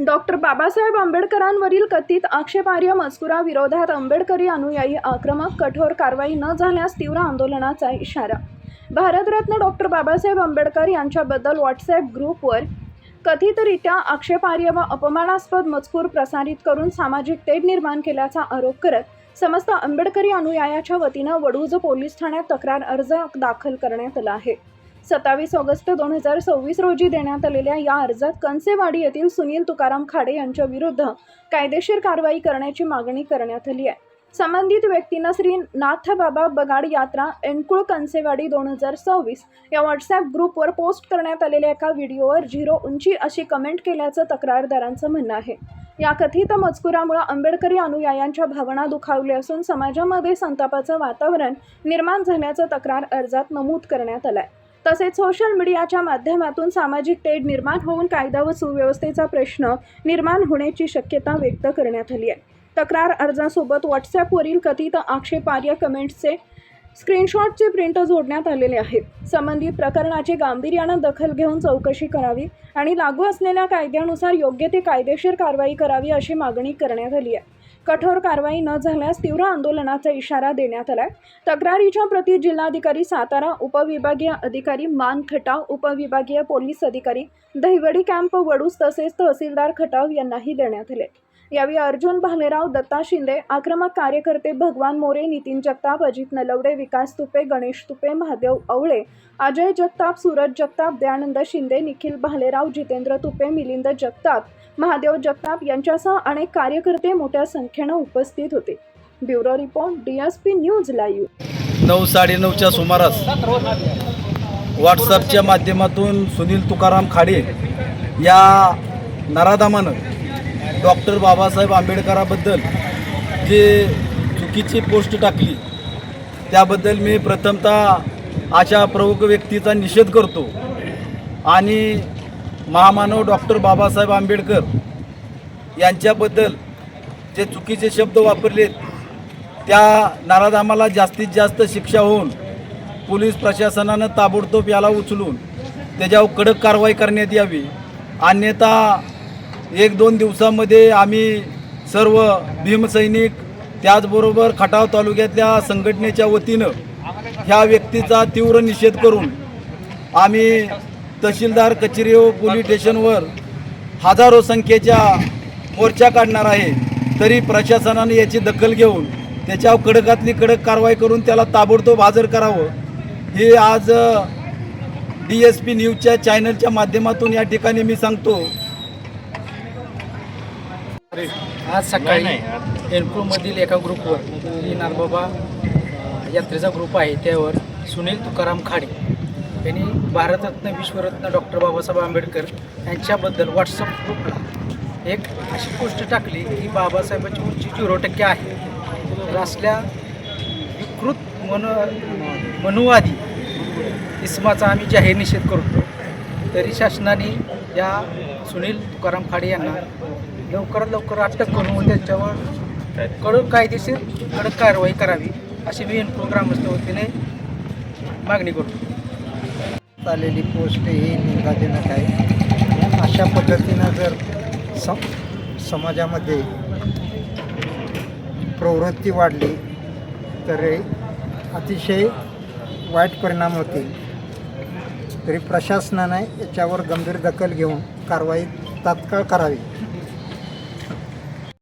Doctor Babasaheb आंबेडकरांवरील कथित आक्षेपार्ह मजकुराविरोधात आंबेडकरी अनुयायी आक्रमक, कठोर कारवाई न झाल्यास तीव्र आंदोलनाचा इशारा. भारतरत्न डॉक्टर बाबासाहेब आंबेडकर यांच्याबद्दल व्हॉट्सॲप ग्रुपवर कथितरित्या आक्षेपार्ह व अपमानास्पद मजकूर प्रसारित करून सामाजिक तेढ निर्माण केल्याचा आरोप करत समस्त आंबेडकरी अनुयायाच्या वतीनं वडूज पोलीस ठाण्यात तक्रार अर्ज दाखल करण्यात आला आहे. 27 ऑगस्ट 2026 रोजी देण्यात आलेल्या या अर्जात कंसेवाडी येथील सुनील तुकाराम खाडे यांच्या विरुद्ध कायदेशीर कारवाई करण्याची मागणी करण्यात आली आहे. संबंधित व्यक्तीनं श्री नाथबाबा बगाड यात्रा एनकुळ कंसेवाडी 2026 या व्हॉट्सॲप ग्रुपवर पोस्ट करण्यात आलेल्या एका व्हिडिओवर 0 उंची अशी कमेंट केल्याचं तक्रारदारांचं म्हणणं आहे. या कथित मजकुरामुळे आंबेडकरी अनुयायांच्या भावना दुखावल्या असून समाजामध्ये संतापाचं वातावरण निर्माण झाल्याचं तक्रार अर्जात नमूद करण्यात आलं आहे. तसेच सोशल मीडियाच्या माध्यमातून सामाजिक तेढ निर्माण होऊन कायदा व सुव्यवस्थेचा प्रश्न निर्माण होण्याची शक्यता व्यक्त करण्यात आली आहे. तक्रार अर्जासोबत व्हॉट्सॲपवरील कथित आक्षेपार्ह कमेंट्सचे स्क्रीनशॉटचे प्रिंट जोडण्यात आलेले आहेत. संबंधित प्रकरणाची गांभीर्यानं दखल घेऊन चौकशी करावी आणि लागू असलेल्या कायद्यानुसार योग्य ते कायदेशीर कारवाई करावी अशी मागणी करण्यात आली आहे. कठोर कारवाई न झाल्यास तीव्र आंदोलनाचा इशारा देण्यात आला आहे. तक्रारीच्या प्रती जिल्हाधिकारी सातारा, उपविभागीय अधिकारी मान खटाव, उपविभागीय पोलीस अधिकारी दहिवडी कॅम्प वडूज तसेच तहसीलदार खटाव यांनाही देण्यात आले. यावेळी अर्जुन भालेराव, दत्ता शिंदे, आक्रमक कार्यकर्ते भगवान मोरे, नितीन जगताप, अजित नलवडे, विकास तुपे, गणेश तुपे, महादेव अवळे, अजय जगताप, सूरज जगताप, दयानंद शिंदे, निखिल भालेराव, जितेंद्र तुपे, मिलिंद जगताप, महादेव जगताप यांच्यासह अनेक कार्यकर्ते मोठ्या संख्येनं उपस्थित होते. Bureau report, DSP news live. 9:30च्या सुमारास व्हॉट्सॲपच्या माध्यमातून सुनील तुकाराम खाडे या नराधमानं डॉक्टर बाबासाहेब आंबेडकराबद्दल जे चुकीची पोस्ट टाकली त्याबद्दल मी प्रथमतः अशा प्रमुख व्यक्तीचा निषेध करतो आणि महामानव डॉक्टर बाबासाहेब आंबेडकर यांच्याबद्दल जे चुकीचे शब्द वापरलेत त्या नराधमाला जास्तीत जास्त शिक्षा होऊन पोलीस प्रशासनानं ताबडतोब याला उचलून त्याच्यावर कडक कारवाई करण्यात यावी. अन्यथा 1-2 दिवसामध्ये आम्ही सर्व भीमसैनिक त्याचबरोबर खटाव तालुक्यातल्या संघटनेच्या वतीनं ह्या व्यक्तीचा तीव्र निषेध करून आम्ही तहसीलदार कचेरी व पोलीस स्टेशनवर हजारो संख्येच्या मोर्चा काढणार आहे. तरी प्रशासनाने याची दखल घेऊन त्याच्यावर कडकातली कडक कारवाई करून त्याला ताबडतोब हजर करावं हे आज DSP न्यूजच्या चॅनलच्या माध्यमातून या ठिकाणी मी सांगतो. आज सकाळी एनकुळमधील एका ग्रुपवर श्री नाथबाबा यात्रेचा ग्रुप आहे त्यावर सुनील तुकाराम खाडे यांनी भारतरत्न विश्वरत्न डॉक्टर बाबासाहेब आंबेडकर यांच्याबद्दल व्हॉट्सअप ग्रुपला एक अशी पोस्ट टाकली की बाबासाहेबांची उंची 0% आहे. तर असल्या विकृत मनुवादी इसमाचा आम्ही जाहीर निषेध करतो. तरी शासनाने या सुनील तुकाराम खाडे यांना लवकरात लवकर अटक करून त्यांच्यावर कायदेशीर कडक कारवाई करावी अशी मी एनकुळ ग्रामस्थ वतीने मागणी करतो. आलेली पोस्ट ही निंदाजनक आहे. अशा पद्धतीनं जर समाजामध्ये प्रवृत्ती वाढली तर अतिशय वाईट परिणाम होतील. तरी प्रशासनाने याच्यावर गंभीर दखल घेऊन कारवाई तात्काळ करावी.